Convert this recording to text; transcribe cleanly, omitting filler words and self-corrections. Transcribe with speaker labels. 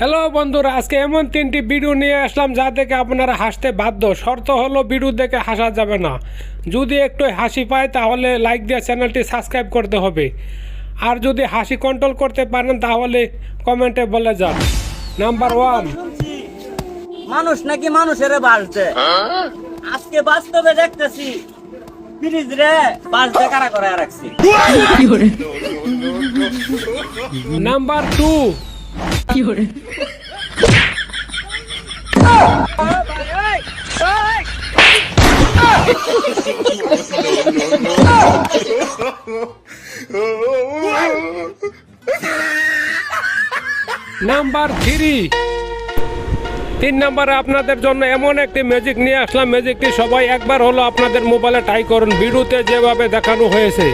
Speaker 1: Hello বন্ধুরা, আজকে এমন তিনটি ভিডিও নিয়ে আসলাম যা দেখে আপনারা হাসতে বাধ্য। শর্ত হলো ভিডিও দেখে হাসা যাবে না। যদি একটু হাসি পায় তাহলে লাইক দিয়ে চ্যানেলটি সাবস্ক্রাইব করতে হবে। আর যদি হাসি কন্ট্রোল করতে পারেন তাহলে কমেন্টে বলে যান। নাম্বার 1,
Speaker 2: মানুষ নাকি মানুষের বাসছে। আজকে বাস্তবে দেখতেছি ফ্রিজ রে বাস কারা করে রাখছি।
Speaker 1: নাম্বার 2, নাম্বার 3 নম্বরে আপনাদের জন্য এমন একটি ম্যাজিক নিয়ে আসলাম। ম্যাজিকটি সবাই একবার হলো আপনাদের মোবাইলে ট্রাই করুন, ভিডিওতে যেভাবে দেখানো হয়েছে।